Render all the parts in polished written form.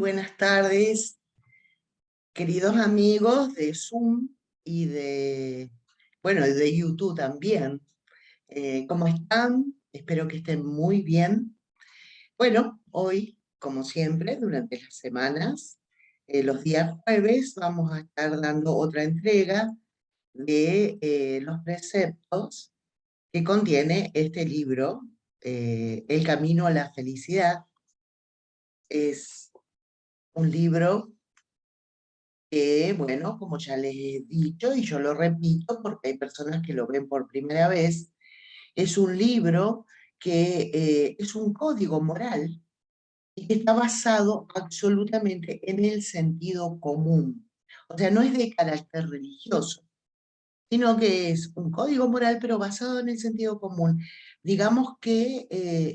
buenas tardes, queridos amigos de Zoom y de YouTube también. ¿Cómo están? Espero que estén muy bien. Bueno, hoy, como siempre, durante las semanas, los días jueves, vamos a estar dando otra entrega de los preceptos que contiene este libro, El camino a la felicidad. Es un libro que, bueno, como ya les he dicho y yo lo repito porque hay personas que lo ven por primera vez, es un libro que es un código moral y que está basado absolutamente en el sentido común. O sea, no es de carácter religioso, sino que es un código moral, pero basado en el sentido común. Digamos que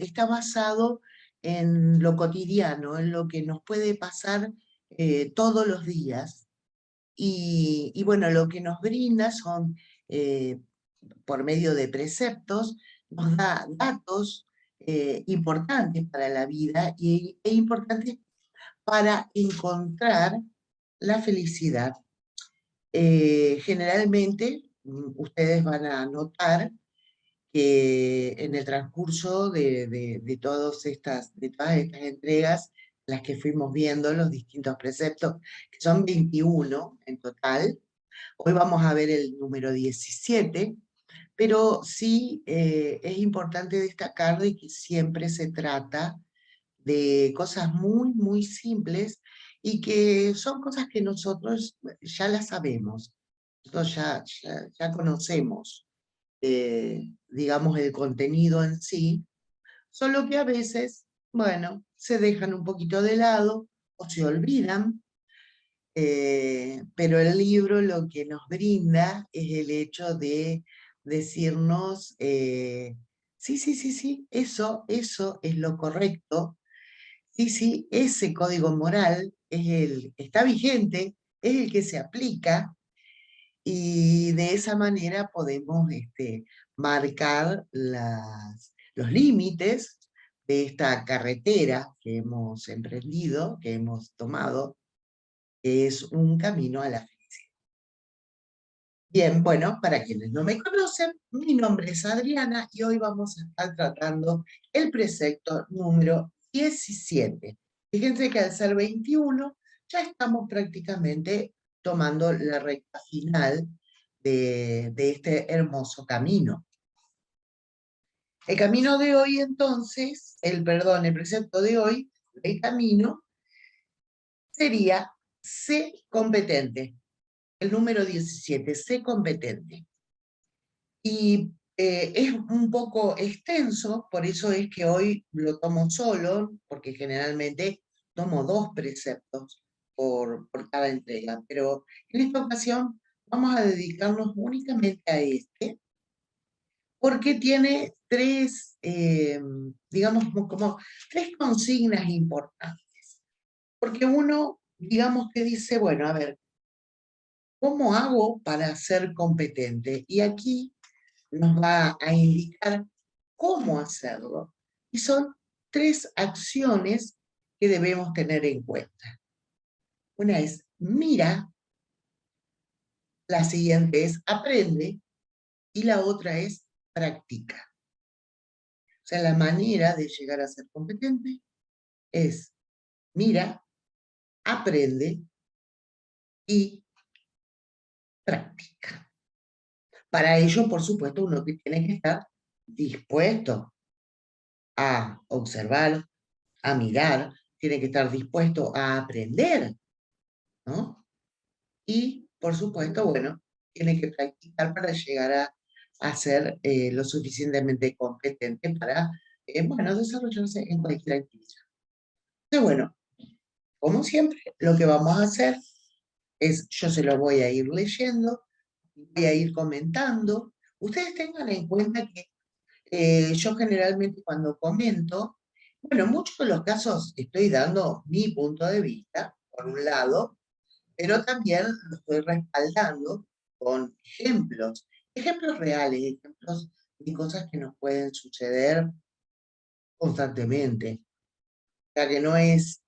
está basado en lo cotidiano, en lo que nos puede pasar todos los días y bueno, lo que nos brinda son, eh, por medio de preceptos, nos da datos importantes para la vida e importantes para encontrar la felicidad. Generalmente, ustedes van a notar que en el transcurso de todas estas entregas, las que fuimos viendo, los distintos preceptos, que son 21 en total. Hoy vamos a ver el número 17, pero sí es importante destacar de que siempre se trata de cosas muy, muy simples y que son cosas que nosotros ya las sabemos, nosotros ya conocemos, digamos, el contenido en sí, solo que a veces, bueno, se dejan un poquito de lado o se olvidan, pero el libro lo que nos brinda es el hecho de decirnos, sí, sí, sí, sí, eso es lo correcto, sí, sí, ese código moral está vigente, es el que se aplica, y de esa manera podemos marcar los límites de esta carretera que hemos emprendido, que hemos tomado, que es un camino a la felicidad. Bien, bueno, para quienes no me conocen, mi nombre es Adriana y hoy vamos a estar tratando el precepto número 17. Fíjense que al ser 21 ya estamos prácticamente tomando la recta final de este hermoso camino. El camino de hoy entonces, el precepto de hoy, el camino, sería sé competente. El número 17, sé competente. Y es un poco extenso, por eso es que hoy lo tomo solo, porque generalmente tomo dos preceptos por cada entrega, pero en esta ocasión vamos a dedicarnos únicamente a este, porque tiene tres, digamos, como tres consignas importantes. Porque uno, digamos que dice, bueno, a ver, ¿cómo hago para ser competente? Y aquí nos va a indicar cómo hacerlo. Y son tres acciones que debemos tener en cuenta. Una es mira, la siguiente es aprende y la otra es practica. O sea, la manera de llegar a ser competente es mira, aprende y practica. Para ello, por supuesto, uno tiene que estar dispuesto a observar, a mirar, tiene que estar dispuesto a aprender, ¿no? Y, por supuesto, bueno, tiene que practicar para llegar a ser lo suficientemente competente para, bueno, desarrollarse en cualquier actividad. Entonces, bueno, como siempre, lo que vamos a hacer es, yo se lo voy a ir leyendo, voy a ir comentando. Ustedes tengan en cuenta que yo generalmente cuando comento, bueno, en muchos de los casos estoy dando mi punto de vista, por un lado, pero también lo estoy respaldando con ejemplos, ejemplos reales, ejemplos de cosas que nos pueden suceder constantemente. sea que no es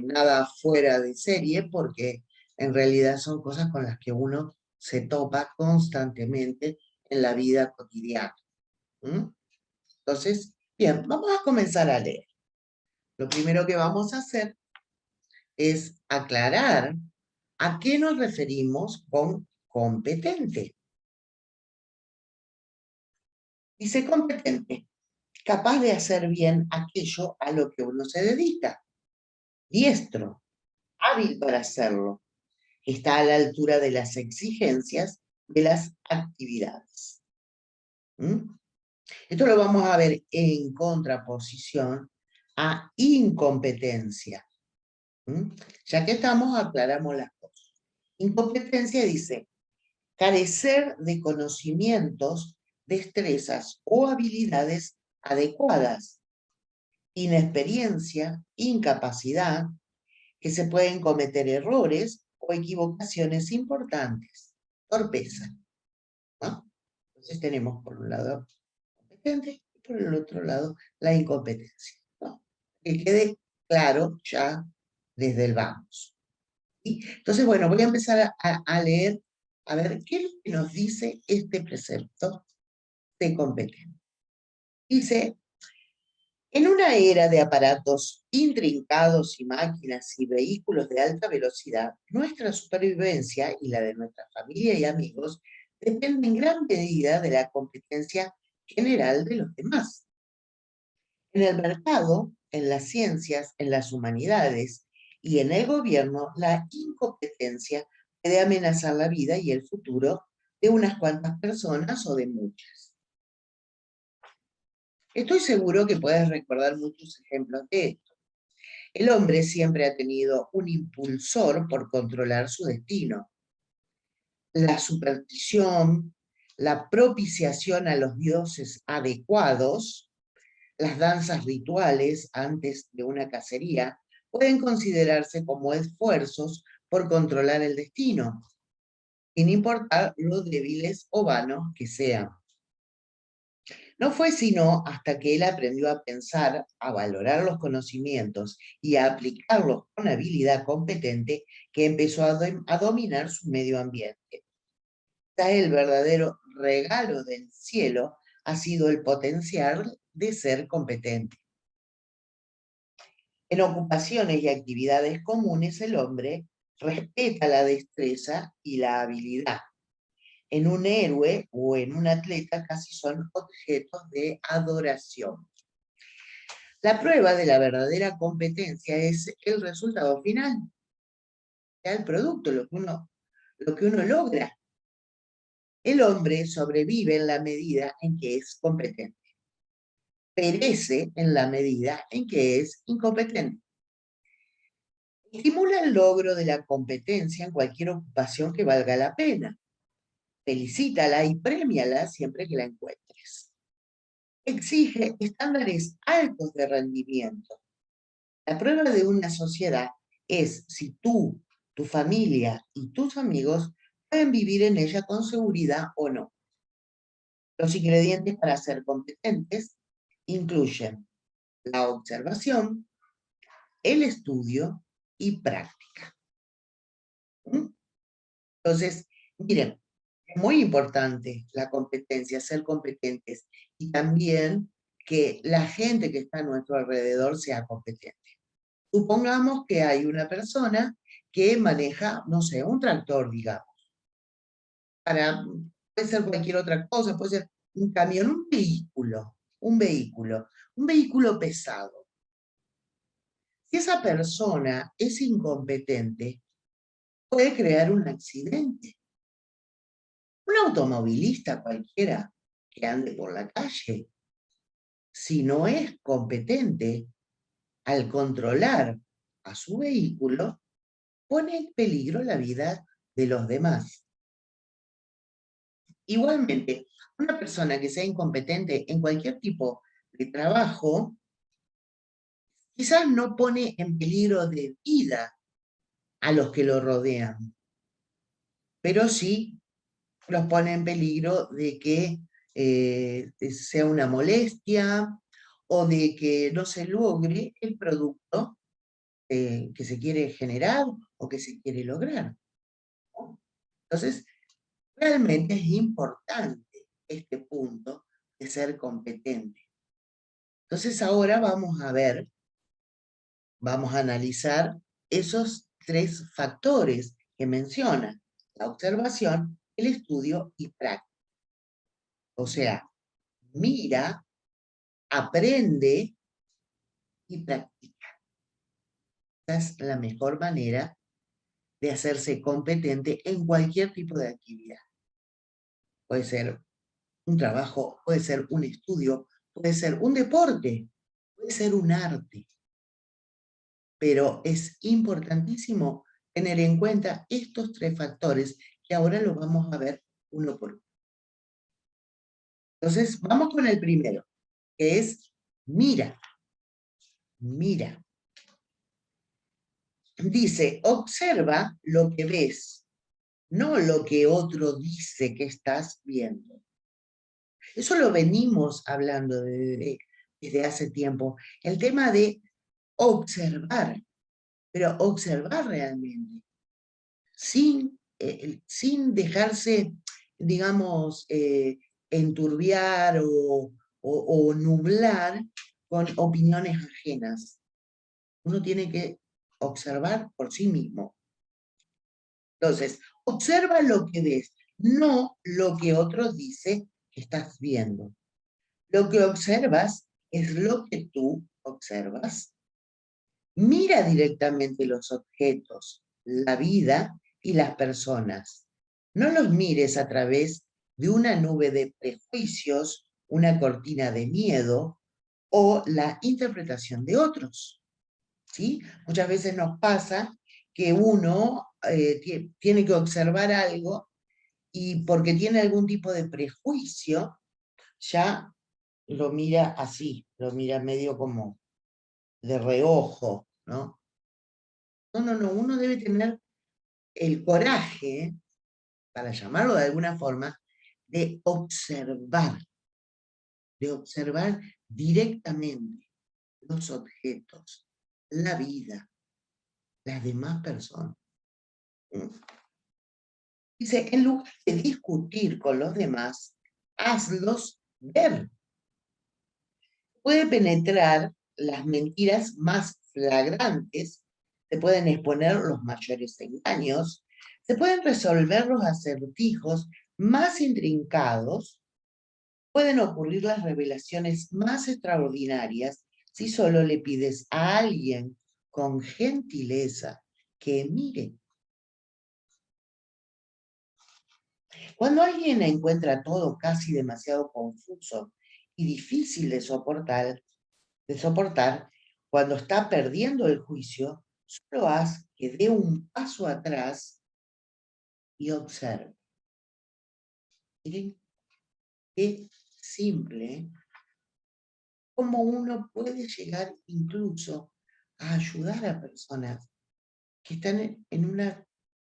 nada fuera de serie, porque en realidad son cosas con las que uno se topa constantemente en la vida cotidiana. ¿Mm? Entonces, bien, vamos a comenzar a leer. Lo primero que vamos a hacer es aclarar a qué nos referimos con competente. Dice competente, capaz de hacer bien aquello a lo que uno se dedica. Diestro, hábil para hacerlo. Está a la altura de las exigencias de las actividades. ¿Mm? Esto lo vamos a ver en contraposición a incompetencia. ¿Mm? Ya que estamos, aclaramos las cosas. Incompetencia dice carecer de conocimientos, destrezas o habilidades adecuadas, inexperiencia, incapacidad, que se pueden cometer errores o equivocaciones importantes, torpeza, ¿no? Entonces tenemos por un lado competente y por el otro lado la incompetencia, ¿no? Que quede claro ya desde el vamos. ¿Sí? Entonces, bueno, voy a empezar a leer, a ver qué es lo que nos dice este precepto de competencia. Dice, en una era de aparatos intrincados y máquinas y vehículos de alta velocidad, nuestra supervivencia y la de nuestra familia y amigos depende en gran medida de la competencia general de los demás. En el mercado, en las ciencias, en las humanidades y en el gobierno, la incompetencia puede amenazar la vida y el futuro de unas cuantas personas o de muchas. Estoy seguro que puedes recordar muchos ejemplos de esto. El hombre siempre ha tenido un impulsor por controlar su destino. La superstición, la propiciación a los dioses adecuados, las danzas rituales antes de una cacería, pueden considerarse como esfuerzos por controlar el destino, sin importar lo débiles o vanos que sean. No fue sino hasta que él aprendió a pensar, a valorar los conocimientos y a aplicarlos con habilidad competente que empezó a dominar su medio ambiente. El verdadero regalo del cielo ha sido el potencial de ser competente. En ocupaciones y actividades comunes el hombre respeta la destreza y la habilidad. En un héroe o en un atleta casi son objetos de adoración. La prueba de la verdadera competencia es el resultado final, el producto, lo que uno logra. El hombre sobrevive en la medida en que es competente. Perece en la medida en que es incompetente. Estimula el logro de la competencia en cualquier ocupación que valga la pena. Felicítala y premiala siempre que la encuentres. Exige estándares altos de rendimiento. La prueba de una sociedad es si tú, tu familia y tus amigos pueden vivir en ella con seguridad o no. Los ingredientes para ser competentes incluyen la observación, el estudio y práctica. ¿Mm? Entonces, miren, es muy importante la competencia, ser competentes, y también que la gente que está a nuestro alrededor sea competente. Supongamos que hay una persona que maneja, no sé, un tractor, digamos, puede ser cualquier otra cosa, puede ser un camión, un vehículo pesado. Si esa persona es incompetente, puede crear un accidente. Un automovilista cualquiera que ande por la calle, si no es competente al controlar a su vehículo, pone en peligro la vida de los demás. Igualmente, una persona que sea incompetente en cualquier tipo de trabajo, quizás no pone en peligro de vida a los que lo rodean, pero sí los pone en peligro de que sea una molestia o de que no se logre el producto que se quiere generar o que se quiere lograr, ¿no? Entonces, realmente es importante este punto de ser competente. Entonces ahora vamos a ver, vamos a analizar esos 3 factores que menciona: la observación, el estudio y práctica. O sea, mira, aprende y practica. Esa es la mejor manera de hacerse competente en cualquier tipo de actividad. Puede ser un trabajo, puede ser un estudio, puede ser un deporte, puede ser un arte. Pero es importantísimo tener en cuenta estos 3 factores que ahora los vamos a ver uno por uno. Entonces, vamos con el primero, que es mira. Mira. Dice, observa lo que ves, no lo que otro dice que estás viendo. Eso lo venimos hablando desde hace tiempo. El tema de observar, pero observar realmente, sin dejarse, digamos, enturbiar o nublar con opiniones ajenas. Uno tiene que observar por sí mismo. Entonces, observa lo que ves, no lo que otro dice que estás viendo. Lo que observas es lo que tú observas. Mira directamente los objetos, la vida y las personas. No los mires a través de una nube de prejuicios, una cortina de miedo o la interpretación de otros. ¿Sí? Muchas veces nos pasa que uno tiene que observar algo y porque tiene algún tipo de prejuicio, ya lo mira así, lo mira medio como de reojo, ¿no? No, uno debe tener el coraje, para llamarlo de alguna forma, de observar directamente los objetos, la vida, las demás personas. Dice, en lugar de discutir con los demás, hazlos ver. Puede penetrar las mentiras más flagrantes, se pueden exponer los mayores engaños, se pueden resolver los acertijos más intrincados, pueden ocurrir las revelaciones más extraordinarias si solo le pides a alguien con gentileza que mire. Cuando alguien encuentra todo casi demasiado confuso y difícil de soportar, cuando está perdiendo el juicio, solo haz que dé un paso atrás y observe. Miren qué simple, ¿eh? Cómo uno puede llegar incluso a ayudar a personas que están en una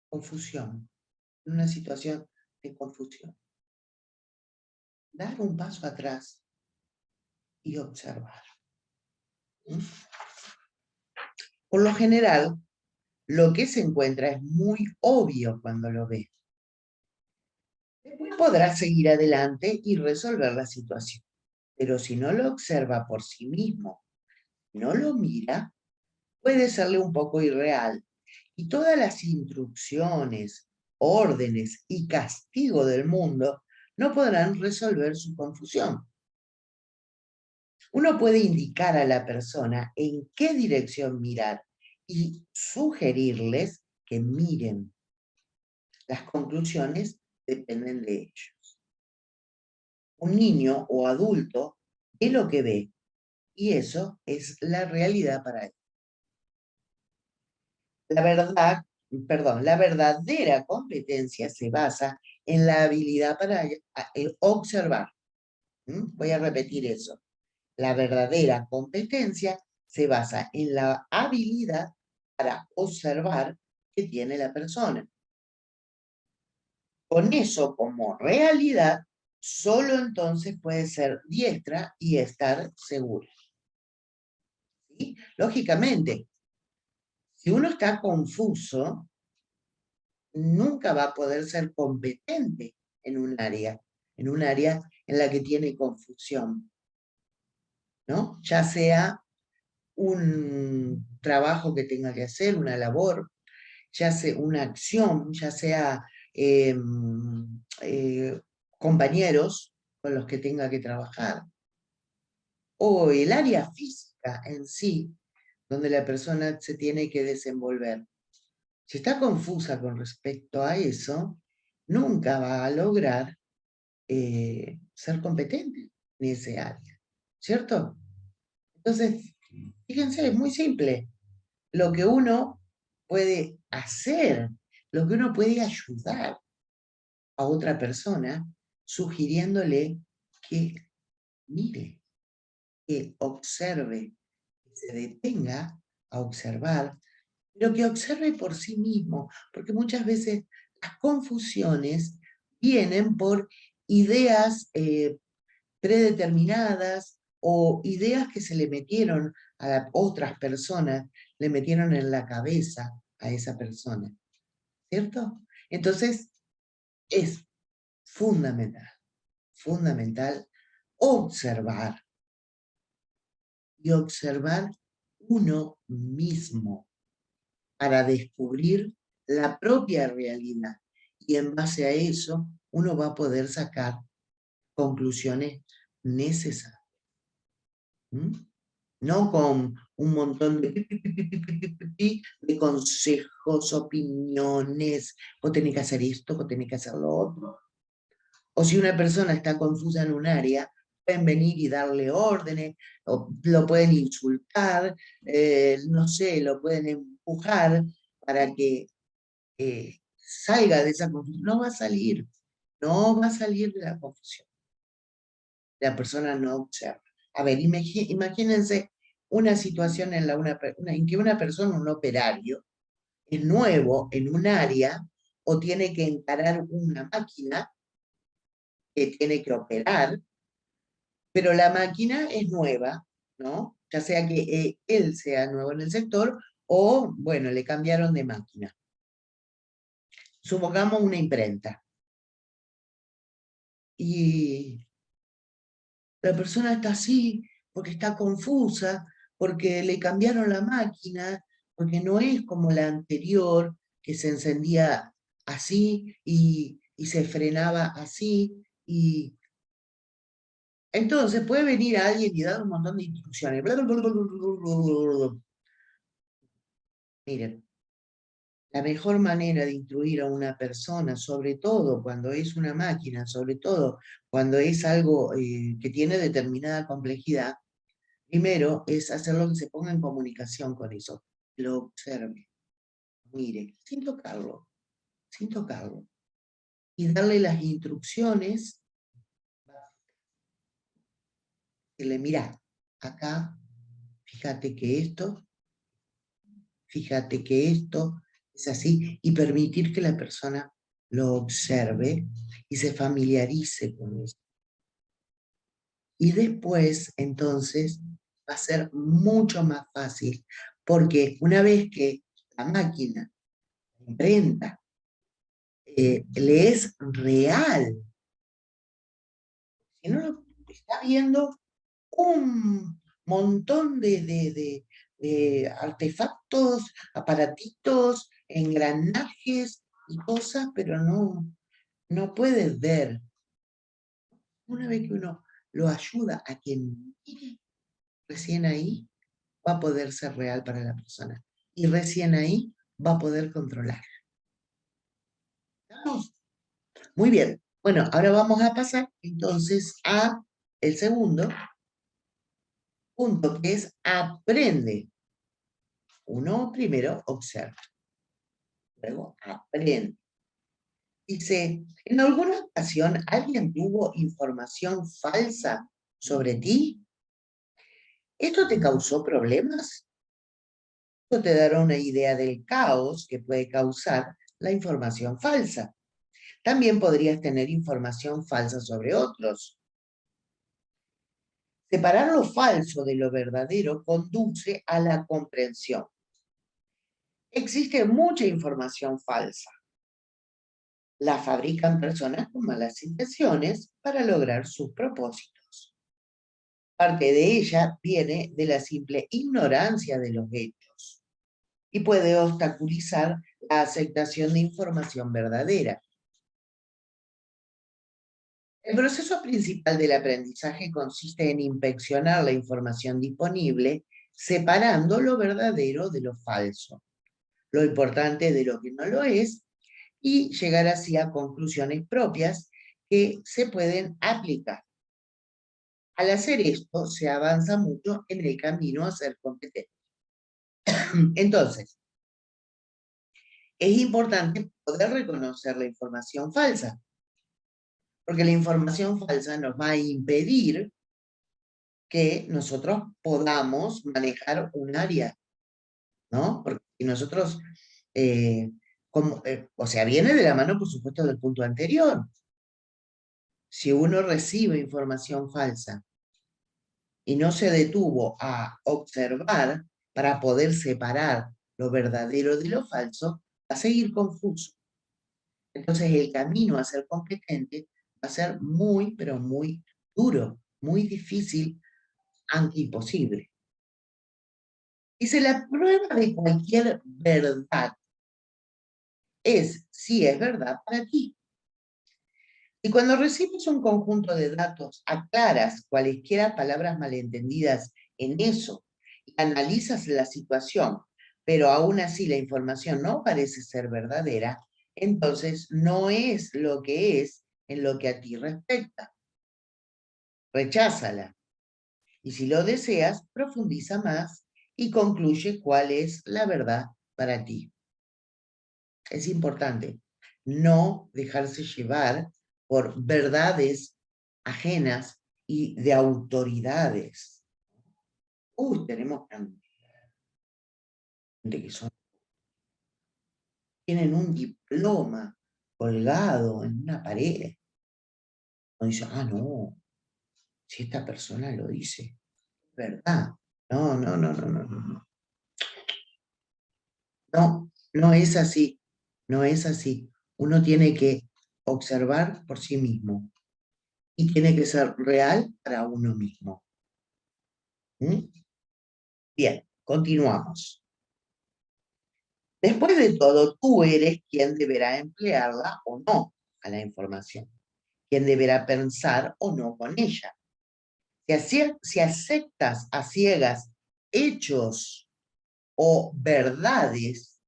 confusión, en una situación de confusión. Dar un paso atrás y observar. ¿Mm? Por lo general, lo que se encuentra es muy obvio cuando lo ve. Después podrá seguir adelante y resolver la situación. Pero si no lo observa por sí mismo, no lo mira, puede serle un poco irreal. Y todas las instrucciones, órdenes y castigo del mundo no podrán resolver su confusión. Uno puede indicar a la persona en qué dirección mirar y sugerirles que miren. Las conclusiones dependen de ellos. Un niño o adulto ve lo que ve y eso es la realidad para él. La verdadera competencia se basa en la habilidad para observar. Voy a repetir eso. La verdadera competencia se basa en la habilidad para observar que tiene la persona. Con eso como realidad, solo entonces puede ser diestra y estar segura. ¿sí? Lógicamente, si uno está confuso, nunca va a poder ser competente en un área en la que tiene confusión, ¿no? Ya sea un trabajo que tenga que hacer, una labor, ya sea una acción, ya sea compañeros con los que tenga que trabajar, o el área física en sí, donde la persona se tiene que desenvolver. Si está confusa con respecto a eso, nunca va a lograr ser competente en ese área, ¿cierto? Entonces, fíjense, es muy simple. Lo que uno puede hacer, lo que uno puede ayudar a otra persona, sugiriéndole que mire, que observe, que se detenga a observar, pero que observe por sí mismo, porque muchas veces las confusiones vienen por ideas predeterminadas o ideas que se le metieron a otras personas, le metieron en la cabeza a esa persona, ¿cierto? Entonces, es fundamental, fundamental observar y observar uno mismo para descubrir la propia realidad. Y en base a eso, uno va a poder sacar conclusiones necesarias. ¿Mm? No con un montón de consejos, opiniones, vos tenés que hacer esto, vos tenés que hacer lo otro. O si una persona está confusa en un área, pueden venir y darle órdenes, o lo pueden insultar, no sé, lo pueden empujar para que salga de esa confusión. No va a salir, no va a salir de la confusión. La persona no observa. A ver, imagínense una situación en que una persona, un operario, es nuevo en un área o tiene que encarar una máquina que tiene que operar, pero la máquina es nueva, ¿no? Ya sea que él sea nuevo en el sector o, bueno, le cambiaron de máquina. Supongamos una imprenta. Y la persona está así porque está confusa, porque le cambiaron la máquina, porque no es como la anterior, que se encendía así y se frenaba así. Y entonces puede venir alguien y dar un montón de instrucciones. Miren, la mejor manera de instruir a una persona, sobre todo cuando es una máquina, sobre todo cuando es algo que tiene determinada complejidad, primero es hacerlo que se ponga en comunicación con eso, lo observe, mire, sin tocarlo, y darle las instrucciones, decirle, mira, acá, fíjate que esto es así, y permitir que la persona lo observe y se familiarice con eso. Y después, entonces, va a ser mucho más fácil, porque una vez que la máquina imprenta, le es real, si no está viendo un montón de artefactos, aparatitos, engranajes y cosas, pero no puede ver. Una vez que uno lo ayuda a que mire, recién ahí va a poder ser real para la persona. Y recién ahí va a poder controlar. ¿Estamos? Muy bien. Bueno, ahora vamos a pasar entonces a el segundo punto, que es aprende. Uno primero observa, luego aprende. Dice, ¿en alguna ocasión alguien tuvo información falsa sobre ti? ¿Esto te causó problemas? Esto te dará una idea del caos que puede causar la información falsa. También podrías tener información falsa sobre otros. Separar lo falso de lo verdadero conduce a la comprensión. Existe mucha información falsa. La fabrican personas con malas intenciones para lograr sus propósitos. Parte de ella viene de la simple ignorancia de los hechos y puede obstaculizar la aceptación de información verdadera. El proceso principal del aprendizaje consiste en inspeccionar la información disponible, separando lo verdadero de lo falso, lo importante de lo que no lo es, y llegar así a conclusiones propias que se pueden aplicar. Al hacer esto, se avanza mucho en el camino a ser competente. Entonces, es importante poder reconocer la información falsa, porque la información falsa nos va a impedir que nosotros podamos manejar un área, ¿no? Porque nosotros, o sea, viene de la mano, por supuesto, del punto anterior. Si uno recibe información falsa y no se detuvo a observar para poder separar lo verdadero de lo falso, va a seguir confuso. Entonces el camino a ser competente va a ser muy, pero muy duro, muy difícil, aunque imposible. Dice, la prueba de cualquier verdad es si es verdad para ti. Y cuando recibes un conjunto de datos, aclaras cualesquiera palabras malentendidas en eso y analizas la situación, pero aún así la información no parece ser verdadera, entonces no es lo que es en lo que a ti respecta. Recházala. Y si lo deseas, profundiza más y concluye cuál es la verdad para ti. Es importante no dejarse llevar por verdades ajenas y de autoridades. Tenemos gente que tienen un diploma colgado en una pared. Uno dice, no, si esta persona lo dice, es verdad. No, no, no, no, no, no. No, no es así. No es así. Uno tiene que observar por sí mismo y tiene que ser real para uno mismo. ¿Mm? Bien, continuamos. Después de todo, tú eres quien deberá emplearla o no a la información, quien deberá pensar o no con ella. Si aceptas a ciegas hechos o verdades,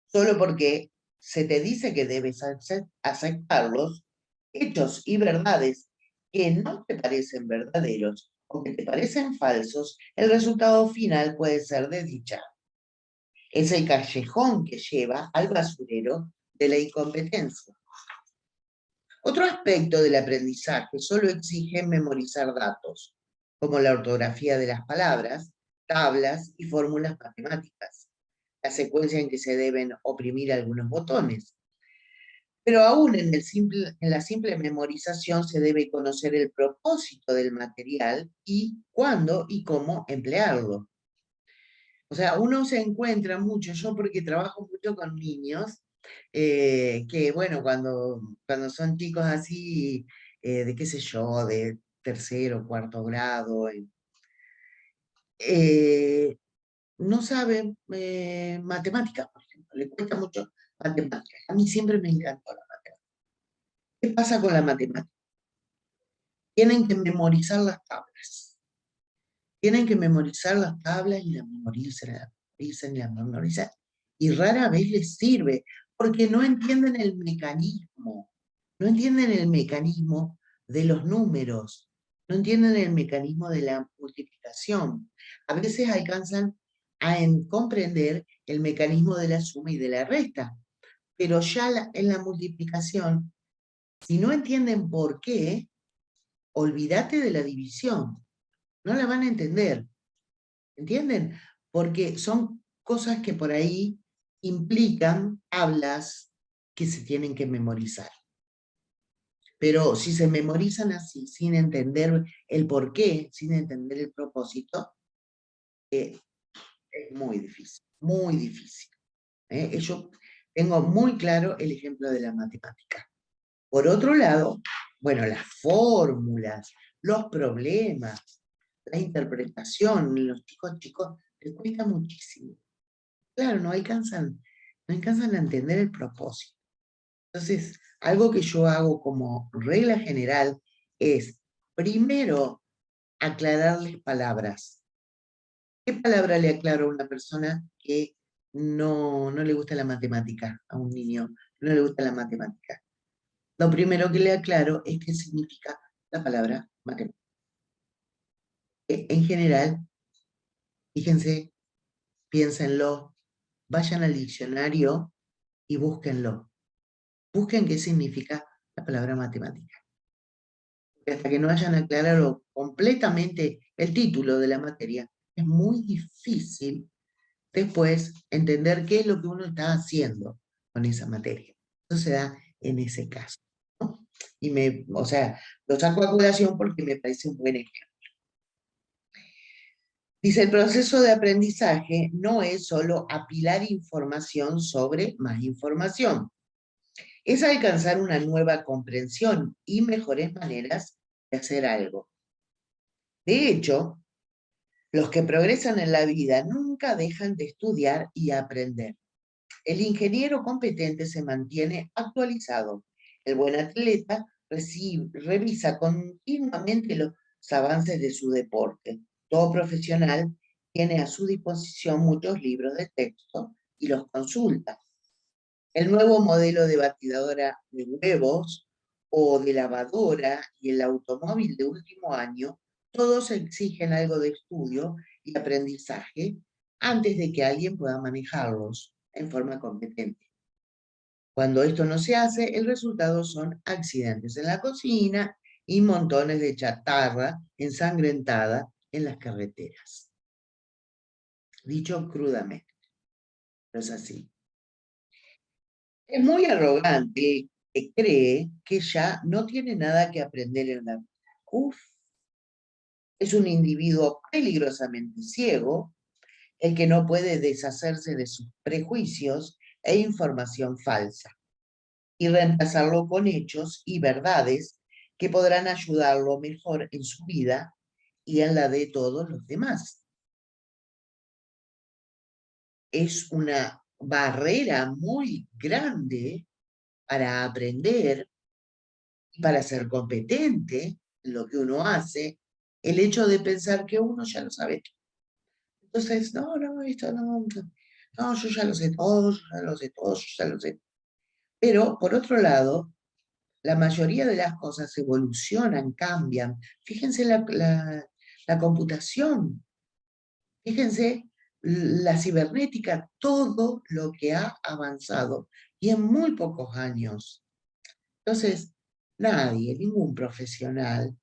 solo porque se te dice que debes aceptarlos, hechos y verdades que no te parecen verdaderos o que te parecen falsos, el resultado final puede ser desdichado. Es el callejón que lleva al basurero de la incompetencia. Otro aspecto del aprendizaje solo exige memorizar datos, como la ortografía de las palabras, tablas y fórmulas matemáticas, la secuencia en que se deben oprimir algunos botones. Pero aún en la simple memorización se debe conocer el propósito del material y cuándo y cómo emplearlo. O sea, uno se encuentra mucho, yo porque trabajo mucho con niños, que bueno, cuando son chicos así, de qué sé yo, de tercero, cuarto grado, no saben matemáticas, por ejemplo, les cuesta mucho matemáticas. A mí siempre me encantó la matemática. ¿Qué pasa con la matemática? Tienen que memorizar las tablas. Tienen que memorizar las tablas y las memorizan, las memorizan y las memorizan. Y rara vez les sirve, porque no entienden el mecanismo. No entienden el mecanismo de los números. No entienden el mecanismo de la multiplicación. A veces alcanzan a comprender el mecanismo de la suma y de la resta. Pero ya en la multiplicación, si no entienden por qué, olvídate de la división. No la van a entender. ¿Entienden? Porque son cosas que por ahí implican tablas que se tienen que memorizar. Pero si se memorizan así, sin entender el porqué, sin entender el propósito, es muy difícil, muy difícil. Yo tengo muy claro el ejemplo de la matemática. Por otro lado, bueno, las fórmulas, los problemas, la interpretación, los chicos les cuesta muchísimo. Claro, no alcanzan a entender el propósito. Entonces, algo que yo hago como regla general es, primero, aclararles palabras. ¿Qué palabra le aclaro a una persona que no le gusta la matemática, a un niño no le gusta la matemática? Lo primero que le aclaro es qué significa la palabra matemática. En general, fíjense, piénsenlo, vayan al diccionario y búsquenlo. Busquen qué significa la palabra matemática. Porque hasta que no hayan aclarado completamente el título de la materia, es muy difícil después entender qué es lo que uno está haciendo con esa materia. Eso se da en ese caso, ¿no? O sea, lo saco a colación porque me parece un buen ejemplo. Dice, el proceso de aprendizaje no es solo apilar información sobre más información, es alcanzar una nueva comprensión y mejores maneras de hacer algo. De hecho, los que progresan en la vida nunca dejan de estudiar y aprender. El ingeniero competente se mantiene actualizado. El buen atleta revisa continuamente los avances de su deporte. Todo profesional tiene a su disposición muchos libros de texto y los consulta. El nuevo modelo de batidora de huevos o de lavadora y el automóvil de último año, todos exigen algo de estudio y aprendizaje antes de que alguien pueda manejarlos en forma competente. Cuando esto no se hace, el resultado son accidentes en la cocina y montones de chatarra ensangrentada en las carreteras. Dicho crudamente, no es así. Es muy arrogante que cree que ya no tiene nada que aprender en la vida. Uf, es un individuo peligrosamente ciego, el que no puede deshacerse de sus prejuicios e información falsa y reemplazarlo con hechos y verdades que podrán ayudarlo mejor en su vida y en la de todos los demás. Es una barrera muy grande para aprender y para ser competente en lo que uno hace, el hecho de pensar que uno ya lo sabe. Entonces, no, esto no, yo ya lo sé todo, yo ya lo sé todo, yo ya lo sé. Pero, por otro lado, la mayoría de las cosas evolucionan, cambian. Fíjense la computación, fíjense la cibernética, todo lo que ha avanzado y en muy pocos años. Entonces, nadie, ningún profesional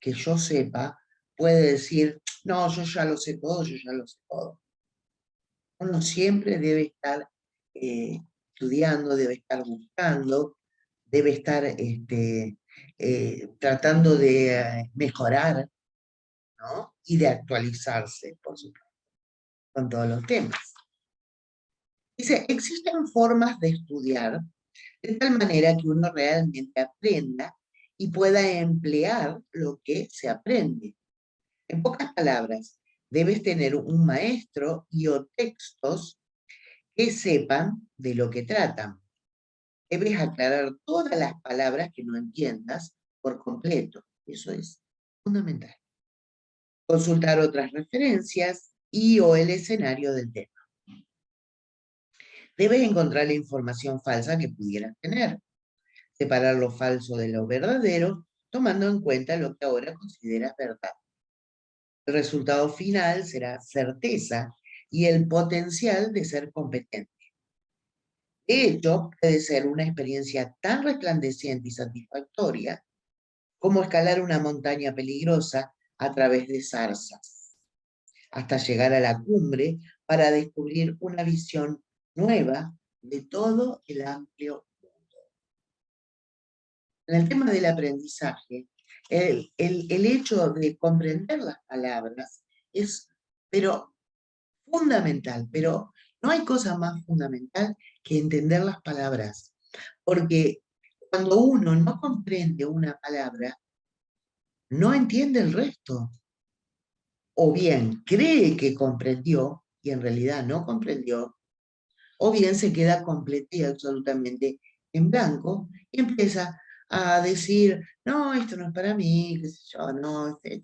que yo sepa puede decir, no, yo ya lo sé todo, yo ya lo sé todo. Uno siempre debe estar estudiando, debe estar buscando, debe estar tratando de mejorar, ¿no? Y de actualizarse, por supuesto, con todos los temas. Dice, existen formas de estudiar de tal manera que uno realmente aprenda y pueda emplear lo que se aprende. En pocas palabras, debes tener un maestro y o textos que sepan de lo que tratan. Debes aclarar todas las palabras que no entiendas por completo. Eso es fundamental. Consultar otras referencias y o el escenario del tema. Debes encontrar la información falsa que pudieras tener. Separar lo falso de lo verdadero, tomando en cuenta lo que ahora consideras verdad. El resultado final será certeza y el potencial de ser competente. De hecho, puede ser una experiencia tan resplandeciente y satisfactoria como escalar una montaña peligrosa a través de zarzas, hasta llegar a la cumbre para descubrir una visión nueva de todo el amplio mundo. En el tema del aprendizaje, el hecho de comprender las palabras es, pero fundamental, pero no hay cosa más fundamental que entender las palabras, porque cuando uno no comprende una palabra, no entiende el resto, o bien cree que comprendió y en realidad no comprendió, o bien se queda completa y absolutamente en blanco y empieza a decir, no, esto no es para mí, qué sé yo, no, es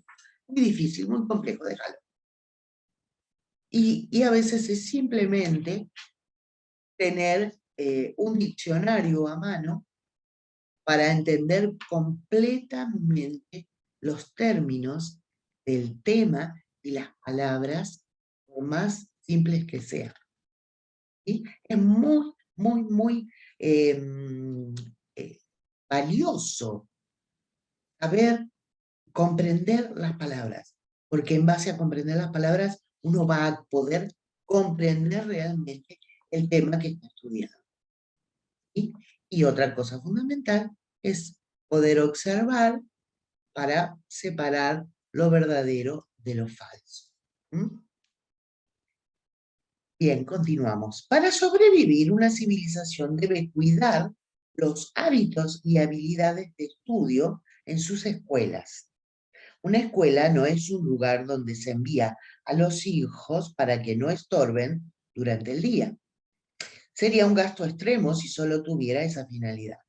muy difícil, muy complejo, déjalo. Y a veces es simplemente tener un diccionario a mano para entender completamente los términos del tema y las palabras, por más simples que sean. ¿Sí? Es muy, muy, muy eh, valioso saber comprender las palabras, porque en base a comprender las palabras uno va a poder comprender realmente el tema que está estudiando. ¿Sí? Y otra cosa fundamental es poder observar para separar lo verdadero de lo falso. ¿Mm? Bien, continuamos. Para sobrevivir, una civilización debe cuidar los hábitos y habilidades de estudio en sus escuelas. Una escuela no es un lugar donde se envía a los hijos para que no estorben durante el día. Sería un gasto extremo si solo tuviera esa finalidad.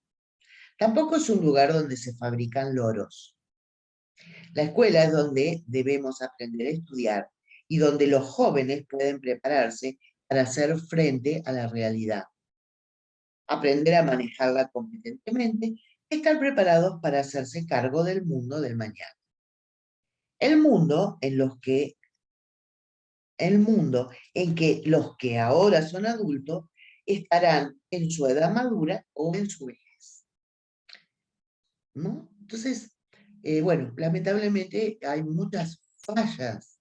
Tampoco es un lugar donde se fabrican loros. La escuela es donde debemos aprender a estudiar y donde los jóvenes pueden prepararse para hacer frente a la realidad, aprender a manejarla competentemente y estar preparados para hacerse cargo del mundo del mañana. El mundo en que los que ahora son adultos estarán en su edad madura o en su vejez, ¿no? Entonces, bueno, lamentablemente hay muchas fallas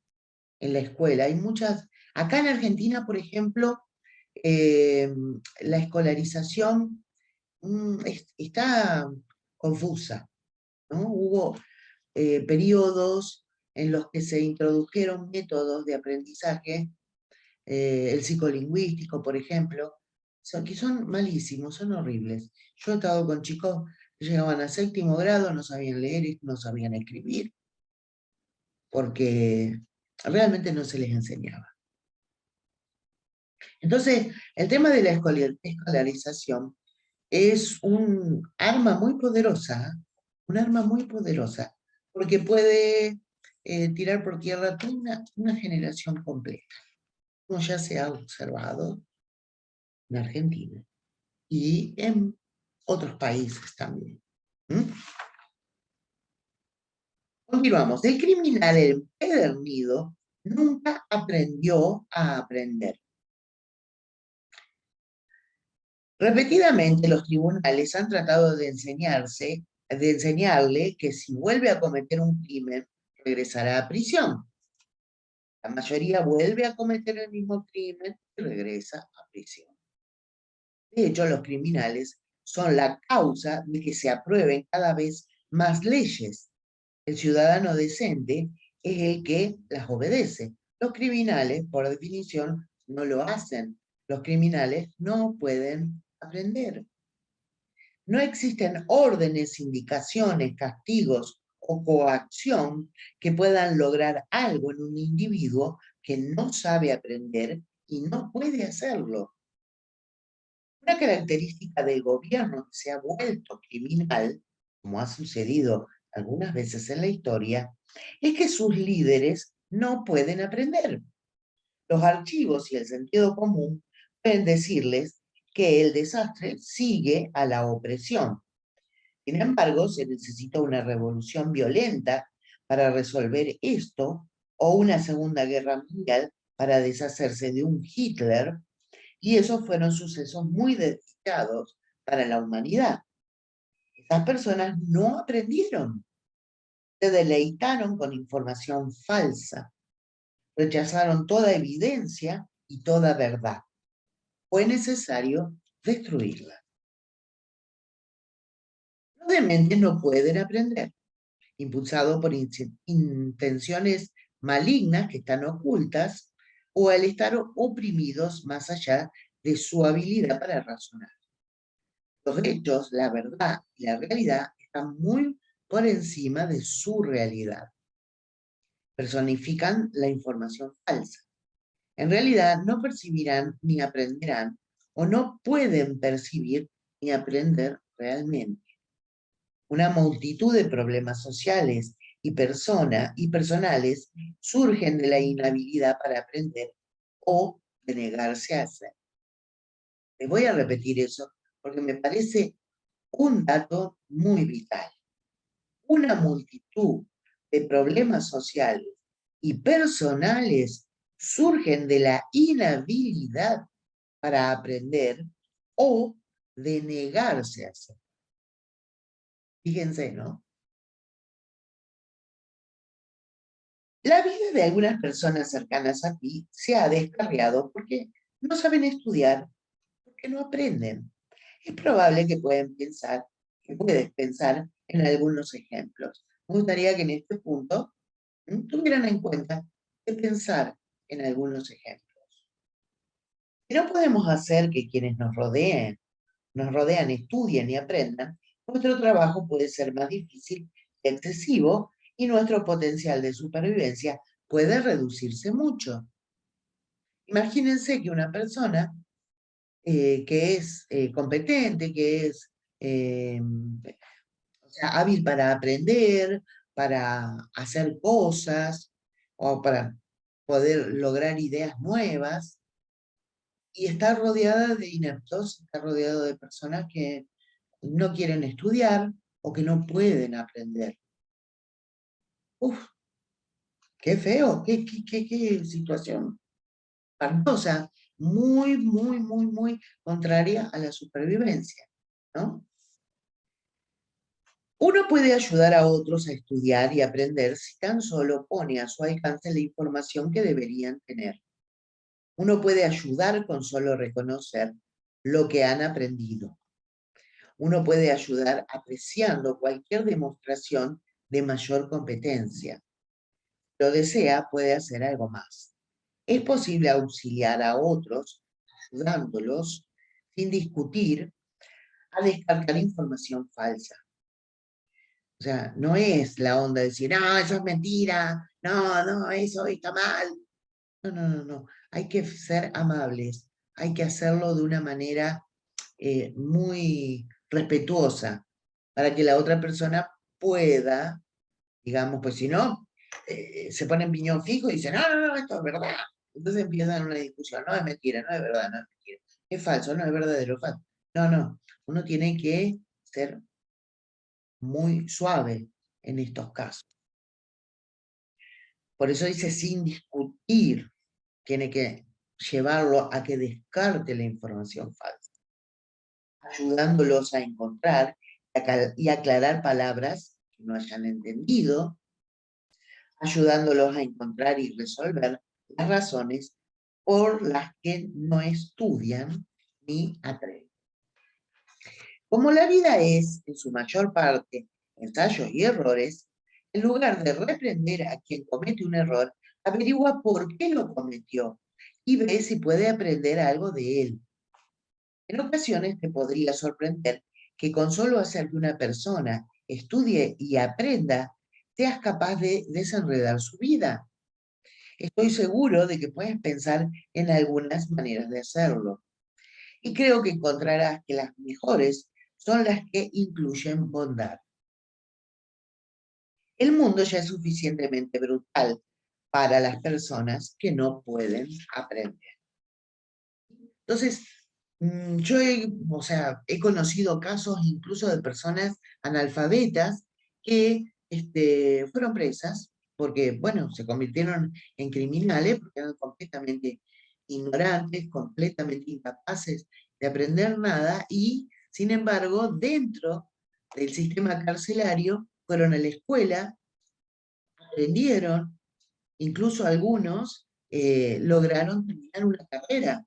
en la escuela, hay muchas. Acá en Argentina, por ejemplo, la escolarización está confusa, ¿no? Hubo periodos en los que se introdujeron métodos de aprendizaje, el psicolingüístico, por ejemplo, que son malísimos, son horribles. Yo he estado con chicos que llegaban a 7º grado, no sabían leer y no sabían escribir, porque realmente no se les enseñaba. Entonces, el tema de la escolarización es un arma muy poderosa, un arma muy poderosa, porque puede tirar por tierra toda una generación completa, como ya se ha observado en Argentina y en otros países también. ¿Mm? Continuamos. El criminal empedernido nunca aprendió a aprender. Repetidamente los tribunales han tratado de enseñarle que si vuelve a cometer un crimen, regresará a prisión. La mayoría vuelve a cometer el mismo crimen y regresa a prisión. De hecho, los criminales son la causa de que se aprueben cada vez más leyes. El ciudadano decente es el que las obedece. Los criminales, por definición, no lo hacen. Los criminales no pueden aprender. No existen órdenes, indicaciones, castigos o coacción que puedan lograr algo en un individuo que no sabe aprender y no puede hacerlo. Una característica del gobierno que se ha vuelto criminal, como ha sucedido algunas veces en la historia, es que sus líderes no pueden aprender. Los archivos y el sentido común pueden decirles que el desastre sigue a la opresión. Sin embargo, se necesita una revolución violenta para resolver esto o una Segunda Guerra Mundial para deshacerse de un Hitler, y esos fueron sucesos muy desdichados para la humanidad. Esas personas no aprendieron, se deleitaron con información falsa, rechazaron toda evidencia y toda verdad. Fue necesario destruirla. Los dementes no pueden aprender, impulsados por intenciones malignas que están ocultas o al estar oprimidos más allá de su habilidad para razonar. Los hechos, la verdad y la realidad están muy por encima de su realidad. Personifican la información falsa. En realidad no percibirán ni aprenderán o no pueden percibir ni aprender realmente. Una multitud de problemas sociales y personales surgen de la inhabilidad para aprender o de negarse a hacer. Les voy a repetir eso porque me parece un dato muy vital. Una multitud de problemas sociales y personales surgen de la inhabilidad para aprender o de negarse a hacer. Fíjense, ¿no? La vida de algunas personas cercanas a ti se ha descarriado porque no saben estudiar, porque no aprenden. Es probable que puedes pensar en algunos ejemplos. Me gustaría que en este punto tuvieran en cuenta de pensar en algunos ejemplos. Si no podemos hacer que quienes nos rodean, estudien y aprendan, nuestro trabajo puede ser más difícil y excesivo y nuestro potencial de supervivencia puede reducirse mucho. Imagínense que una persona que es competente, que es o sea, hábil para aprender, para hacer cosas o para poder lograr ideas nuevas, y está rodeada de ineptos, está rodeado de personas que no quieren estudiar o que no pueden aprender. Uf, qué feo, qué situación espantosa, muy contraria a la supervivencia, ¿no? Uno puede ayudar a otros a estudiar y aprender si tan solo pone a su alcance la información que deberían tener. Uno puede ayudar con solo reconocer lo que han aprendido. Uno puede ayudar apreciando cualquier demostración de mayor competencia. Si lo desea, puede hacer algo más. Es posible auxiliar a otros, ayudándolos, sin discutir, a descartar información falsa. O sea, no es la onda de decir, no, eso es mentira, no, eso está mal. No. Hay que ser amables, hay que hacerlo de una manera muy respetuosa para que la otra persona pueda, digamos, pues si no, se pone en piñón fijo y dicen, no, esto es verdad. Entonces empiezan una discusión, no es mentira, no es verdad, no es mentira. Es falso, no es verdadero, es falso. No, uno tiene que ser muy suave en estos casos. Por eso dice sin discutir, tiene que llevarlo a que descarte la información falsa, ayudándolos a encontrar y aclarar palabras que no hayan entendido, ayudándolos a encontrar y resolver las razones por las que no estudian ni aprenden. Como la vida es, en su mayor parte, ensayos y errores, en lugar de reprender a quien comete un error, averigua por qué lo cometió y ve si puede aprender algo de él. En ocasiones te podría sorprender que con solo hacer que una persona estudie y aprenda, seas capaz de desenredar su vida. Estoy seguro de que puedes pensar en algunas maneras de hacerlo. Y creo que encontrarás que las mejores son las que incluyen bondad. El mundo ya es suficientemente brutal para las personas que no pueden aprender. Entonces, yo he conocido casos incluso de personas analfabetas que fueron presas porque, bueno, se convirtieron en criminales porque eran completamente ignorantes, completamente incapaces de aprender nada y, sin embargo, dentro del sistema carcelario fueron a la escuela, aprendieron, incluso algunos lograron terminar una carrera.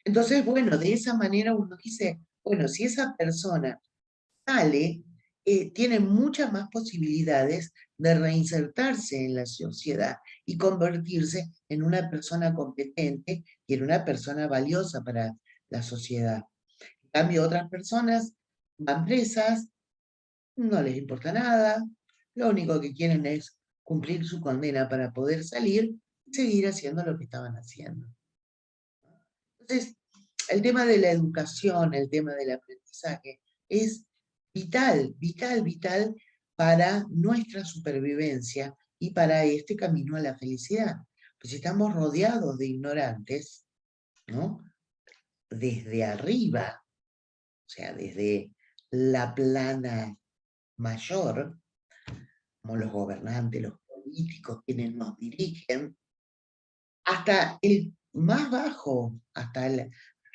Entonces, bueno, de esa manera uno dice, bueno, si esa persona sale, tiene muchas más posibilidades de reinsertarse en la sociedad y convertirse en una persona competente y en una persona valiosa para la sociedad. En cambio, otras personas van presas, no les importa nada, lo único que quieren es cumplir su condena para poder salir y seguir haciendo lo que estaban haciendo. Entonces, el tema de la educación, el tema del aprendizaje, es vital, vital, vital para nuestra supervivencia y para este camino a la felicidad. Pues si estamos rodeados de ignorantes, ¿no? Desde arriba, o sea, desde la plana mayor, como los gobernantes, los políticos, quienes nos dirigen, hasta el más bajo, hasta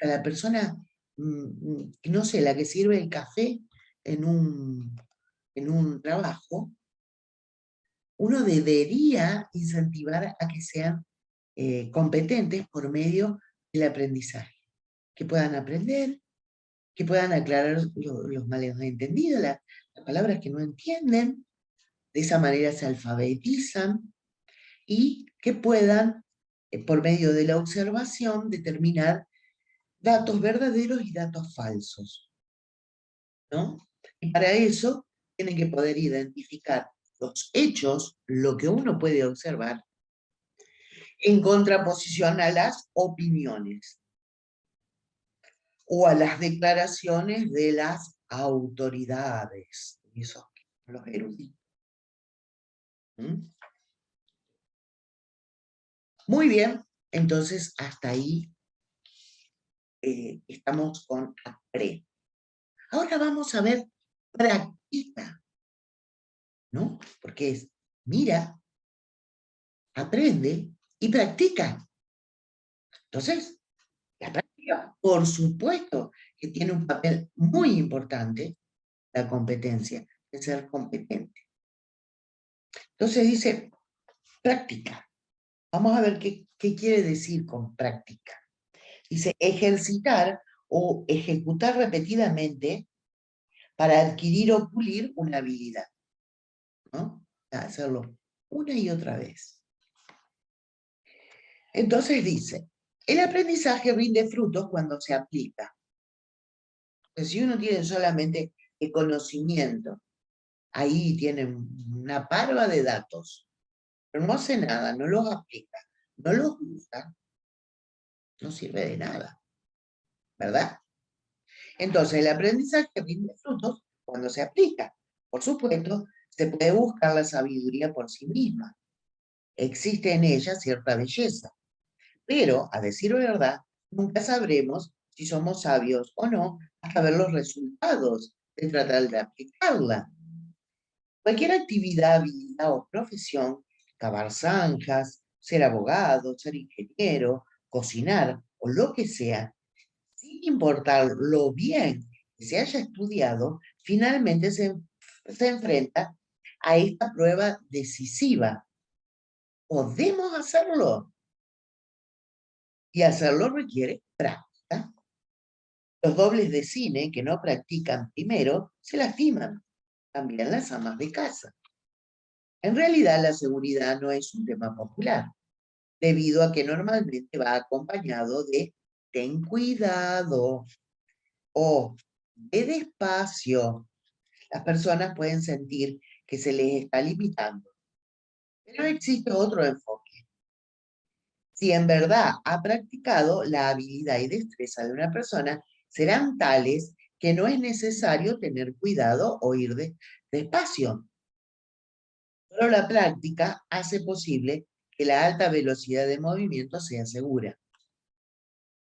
la persona, no sé, la que sirve el café en en un trabajo, uno debería incentivar a que sean competentes por medio del aprendizaje, que puedan aprender, que puedan aclarar los malentendidos, las palabras que no entienden, de esa manera se alfabetizan y que puedan, por medio de la observación, determinar datos verdaderos y datos falsos, ¿no? Y para eso tienen que poder identificar los hechos, lo que uno puede observar, en contraposición a las opiniones o a las declaraciones de las autoridades, esos los eruditos. ¿Mm? Muy bien, entonces hasta ahí estamos con APRE. Ahora vamos a ver práctica, ¿no? Porque es mira, aprende y practica. Entonces, la práctica, por supuesto, que tiene un papel muy importante, la competencia, de ser competente. Entonces dice, práctica. Vamos a ver qué quiere decir con práctica. Dice, ejercitar o ejecutar repetidamente para adquirir o pulir una habilidad, ¿no? Hacerlo una y otra vez. Entonces dice, el aprendizaje rinde frutos cuando se aplica. Pues si uno tiene solamente el conocimiento, ahí tiene una parva de datos, pero no hace nada, no los aplica, no los usa, no sirve de nada, ¿verdad? Entonces el aprendizaje rinde frutos cuando se aplica. Por supuesto, se puede buscar la sabiduría por sí misma. Existe en ella cierta belleza. Pero, a decir verdad, nunca sabremos si somos sabios o no hasta ver los resultados de tratar de aplicarla. Cualquier actividad, habilidad o profesión, cavar zanjas, ser abogado, ser ingeniero, cocinar o lo que sea, sin importar lo bien que se haya estudiado, finalmente se enfrenta a esta prueba decisiva. ¿Podemos hacerlo? Y hacerlo requiere práctica. Los dobles de cine que no practican primero se lastiman, también las amas de casa. En realidad la seguridad no es un tema popular, debido a que normalmente va acompañado de ten cuidado o ve despacio. Las personas pueden sentir que se les está limitando, pero existe otro enfoque. Si en verdad ha practicado, la habilidad y destreza de una persona serán tales que no es necesario tener cuidado o ir despacio. Pero la práctica hace posible que la alta velocidad de movimiento sea segura.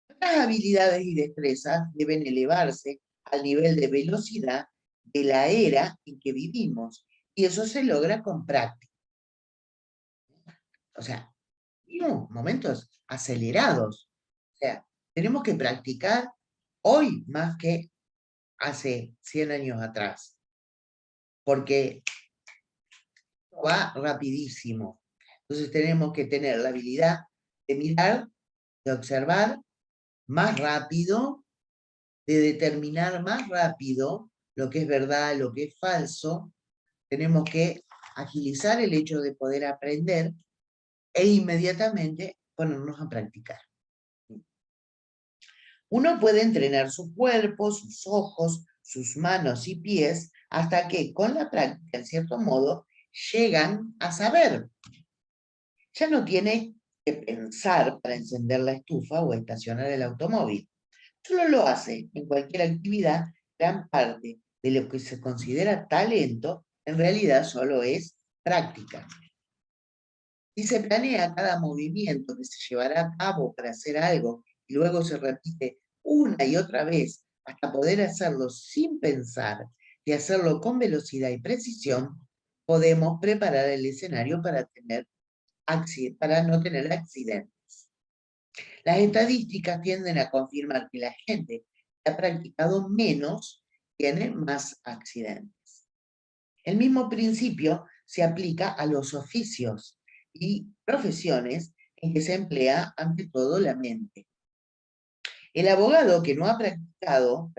Otras habilidades y destrezas deben elevarse al nivel de velocidad de la era en que vivimos, y eso se logra con práctica. O sea, vivimos momentos acelerados. O sea, tenemos que practicar hoy más que hace 100 años atrás, porque va rapidísimo. Entonces tenemos que tener la habilidad de mirar, de observar más rápido, de determinar más rápido lo que es verdad, lo que es falso, tenemos que agilizar el hecho de poder aprender e inmediatamente ponernos a practicar. Uno puede entrenar su cuerpo, sus ojos, sus manos y pies, hasta que con la práctica, en cierto modo, llegan a saber. Ya no tiene que pensar para encender la estufa o estacionar el automóvil. Solo lo hace en cualquier actividad. Gran parte de lo que se considera talento, en realidad solo es práctica. Si se planea cada movimiento que se llevará a cabo para hacer algo y luego se repite una y otra vez hasta poder hacerlo sin pensar y hacerlo con velocidad y precisión, podemos preparar el escenario para no tener accidentes. Las estadísticas tienden a confirmar que la gente que ha practicado menos tiene más accidentes. El mismo principio se aplica a los oficios y profesiones en que se emplea ante todo la mente. El abogado que no ha practicado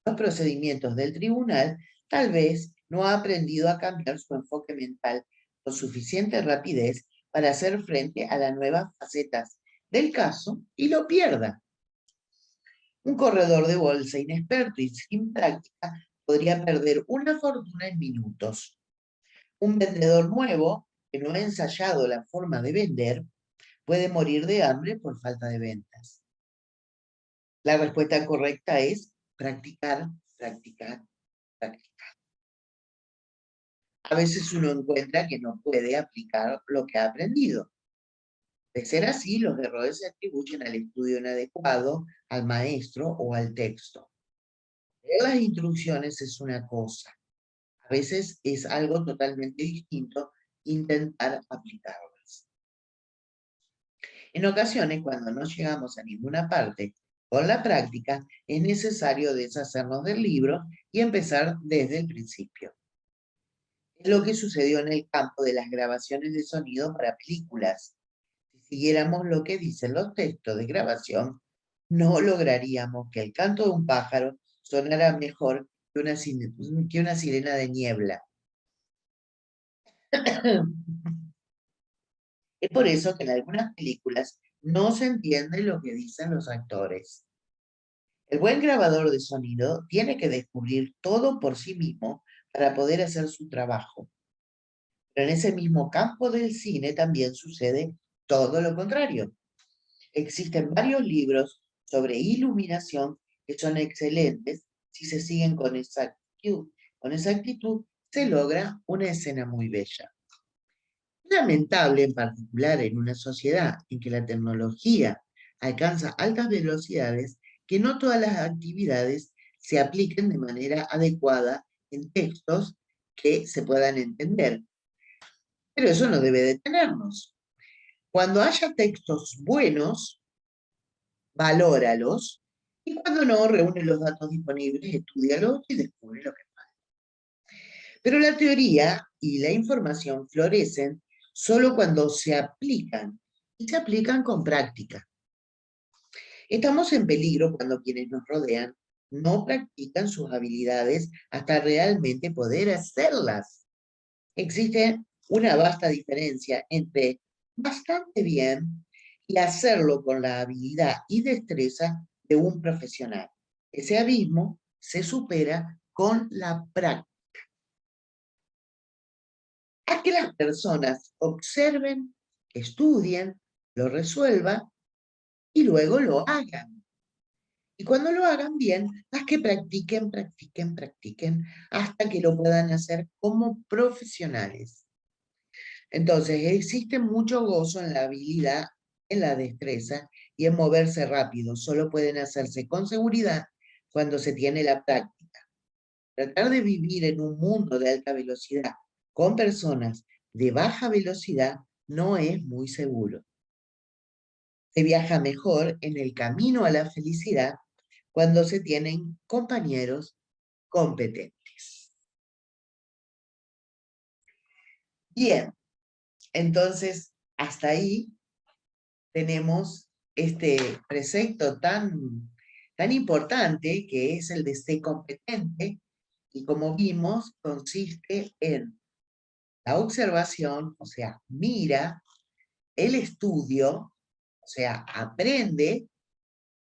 los procedimientos del tribunal, tal vez no ha aprendido a cambiar su enfoque mental con suficiente rapidez para hacer frente a las nuevas facetas del caso y lo pierda. Un corredor de bolsa inexperto y sin práctica podría perder una fortuna en minutos. Un vendedor nuevo que no ha ensayado la forma de vender puede morir de hambre por falta de ventas. La respuesta correcta es practicar, practicar, practicar. A veces uno encuentra que no puede aplicar lo que ha aprendido. De ser así, los errores se atribuyen al estudio inadecuado, al maestro o al texto. Leer las instrucciones es una cosa. A veces es algo totalmente distinto intentar aplicarlas. En ocasiones, cuando no llegamos a ninguna parte con la práctica, es necesario deshacernos del libro y empezar desde el principio. Es lo que sucedió en el campo de las grabaciones de sonido para películas. Si siguiéramos lo que dicen los textos de grabación, no lograríamos que el canto de un pájaro sonara mejor que una sirena de niebla. Es por eso que en algunas películas no se entiende lo que dicen los actores. El buen grabador de sonido tiene que descubrir todo por sí mismo para poder hacer su trabajo. Pero en ese mismo campo del cine también sucede todo lo contrario. Existen varios libros sobre iluminación que son excelentes si se siguen con exactitud. Con exactitud se logra una escena muy bella. Lamentable en particular en una sociedad en que la tecnología alcanza altas velocidades, que no todas las actividades se apliquen de manera adecuada en textos que se puedan entender. Pero eso no debe detenernos. Cuando haya textos buenos, valóralos, y cuando no, reúne los datos disponibles, estúdialos y descubre lo que pasa. Pero la teoría y la información florecen solo cuando se aplican, y se aplican con práctica. Estamos en peligro cuando quienes nos rodean no practican sus habilidades hasta realmente poder hacerlas. Existe una vasta diferencia entre bastante bien y hacerlo con la habilidad y destreza de un profesional. Ese abismo se supera con la práctica. A que las personas observen, estudien, lo resuelvan y luego lo hagan. Y cuando lo hagan bien, haz que practiquen, practiquen, practiquen, hasta que lo puedan hacer como profesionales. Entonces, existe mucho gozo en la habilidad, en la destreza y en moverse rápido. Solo pueden hacerse con seguridad cuando se tiene la práctica. Tratar de vivir en un mundo de alta velocidad con personas de baja velocidad no es muy seguro. Se viaja mejor en el camino a la felicidad cuando se tienen compañeros competentes. Bien, entonces hasta ahí tenemos este precepto tan tan importante que es el de ser competente, y como vimos, consiste en la observación, o sea, mira, el estudio, o sea, aprende,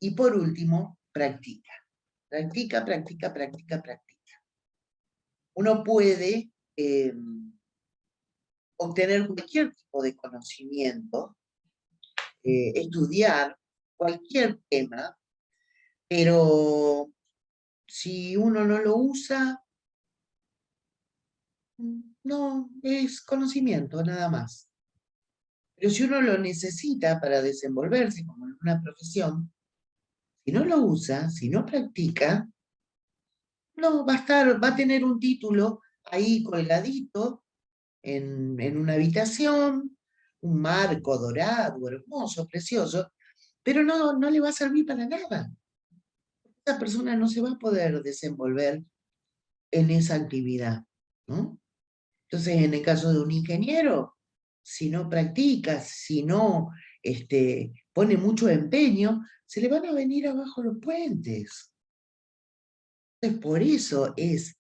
y por último, practica. Practica, practica, practica, practica. Uno puede obtener cualquier tipo de conocimiento, estudiar cualquier tema, pero si uno no lo usa, no, es conocimiento nada más. Pero si uno lo necesita para desenvolverse como en una profesión, si no lo usa, si no practica, no, va a tener un título ahí colgadito en una habitación, un marco dorado, hermoso, precioso, pero no le va a servir para nada. Esa persona no se va a poder desenvolver en esa actividad, ¿no? Entonces, en el caso de un ingeniero, si no practica, si no pone mucho empeño, se le van a venir abajo los puentes. Entonces, por eso es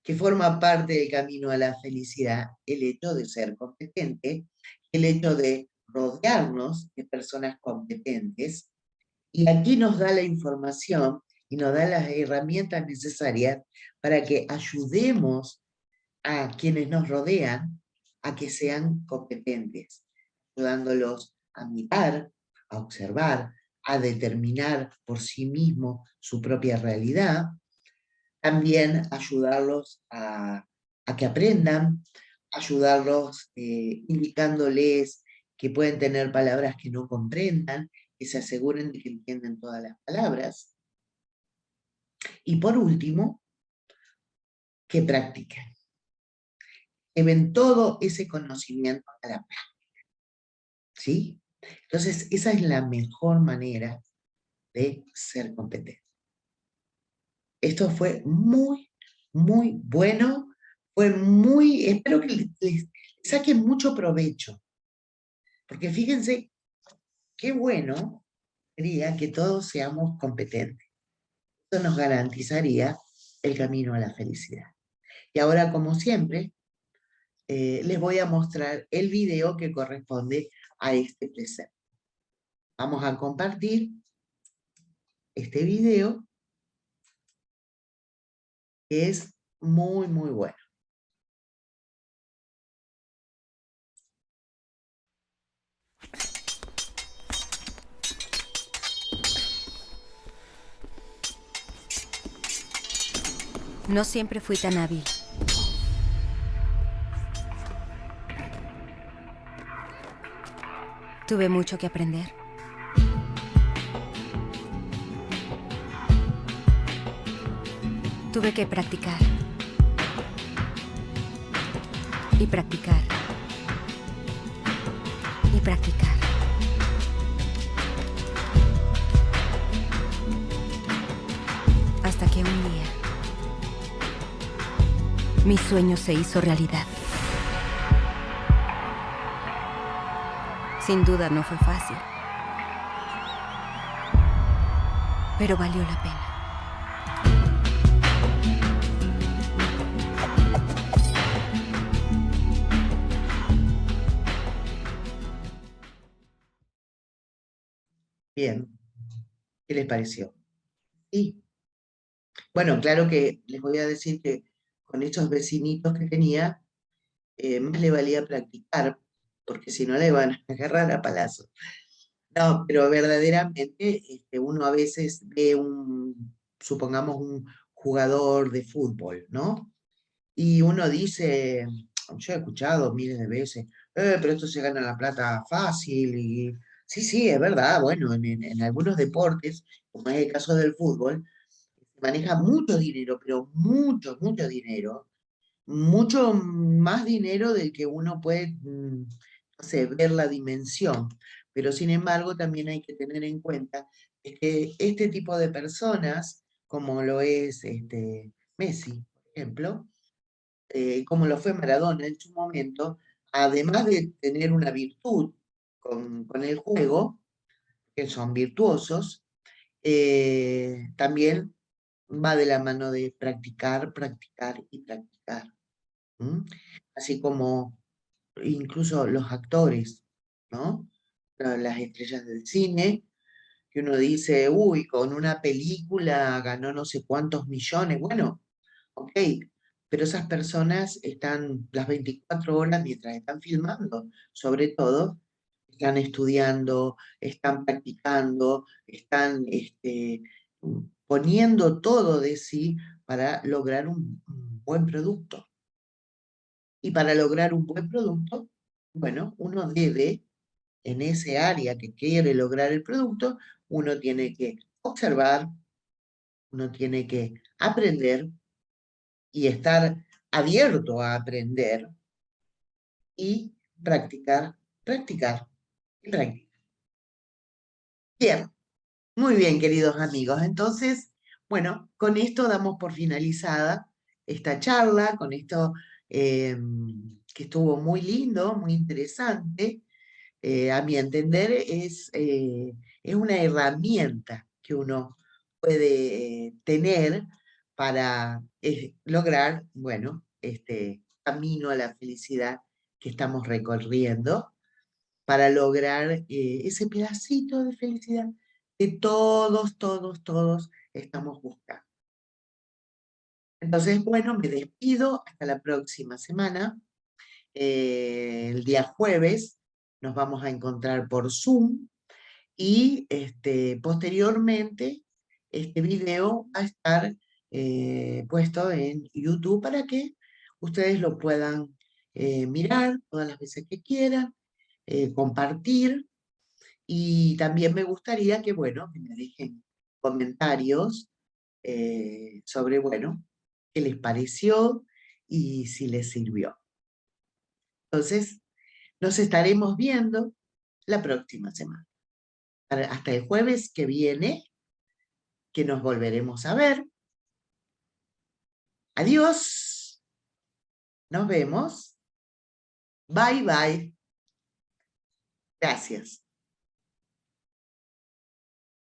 que forma parte del camino a la felicidad el hecho de ser competente, el hecho de rodearnos de personas competentes, y aquí nos da la información y nos da las herramientas necesarias para que ayudemos a quienes nos rodean a que sean competentes, ayudándolos a mirar, a observar, a determinar por sí mismo su propia realidad, también ayudarlos a que aprendan, ayudarlos indicándoles que pueden tener palabras que no comprendan, que se aseguren de que entienden todas las palabras. Y por último, que practiquen, que ven todo ese conocimiento a la práctica, ¿sí? Entonces, esa es la mejor manera de ser competente. Esto fue muy, muy bueno, fue muy, espero que les saquen mucho provecho, porque fíjense qué bueno sería que todos seamos competentes. Eso nos garantizaría el camino a la felicidad. Y ahora, como siempre, les voy a mostrar el video que corresponde a este precepto. Vamos a compartir este video, que es muy, muy bueno. No siempre fui tan hábil. Tuve mucho que aprender. Tuve que practicar. Y practicar. Y practicar. Hasta que un día mi sueño se hizo realidad. Sin duda no fue fácil, pero valió la pena. Bien, ¿qué les pareció? Sí. Bueno, claro que les voy a decir que con estos vecinitos que tenía, más le valía practicar, porque si no le iban a agarrar a palazos. No, pero verdaderamente uno a veces ve supongamos, un jugador de fútbol, ¿no? Y uno dice, yo he escuchado miles de veces, pero esto se gana la plata fácil. Y sí, sí, es verdad, bueno, en algunos deportes, como es el caso del fútbol, se maneja mucho dinero, pero mucho, mucho dinero, mucho más dinero del que uno puede, no sé, ver la dimensión. Pero sin embargo, también hay que tener en cuenta que este tipo de personas, como lo es Messi, por ejemplo, como lo fue Maradona en su momento, además de tener una virtud con el juego, que son virtuosos, también va de la mano de practicar, practicar y practicar. ¿M? Así como incluso los actores, ¿no? Las estrellas del cine, que uno dice, uy, con una película ganó no sé cuántos millones. Bueno, ok, pero esas personas están las 24 horas mientras están filmando, sobre todo, están estudiando, están practicando, están poniendo todo de sí para lograr un buen producto. Y para lograr un buen producto, bueno, uno debe, en ese área que quiere lograr el producto, uno tiene que observar, uno tiene que aprender y estar abierto a aprender y practicar, practicar y practicar. Bien, muy bien, queridos amigos. Entonces, bueno, con esto damos por finalizada esta charla, con esto que estuvo muy lindo, muy interesante. A mi entender, es una herramienta que uno puede tener para lograr, bueno, este camino a la felicidad que estamos recorriendo, para lograr ese pedacito de felicidad que todos, todos, todos estamos buscando. Entonces, bueno, me despido hasta la próxima semana. El día jueves nos vamos a encontrar por Zoom y posteriormente este video va a estar puesto en YouTube para que ustedes lo puedan mirar todas las veces que quieran, compartir, y también me gustaría que, bueno, que me dejen comentarios sobre, bueno, qué les pareció y si les sirvió. Entonces, nos estaremos viendo la próxima semana. Hasta el jueves que viene, que nos volveremos a ver. Adiós. Nos vemos. Bye, bye. Gracias.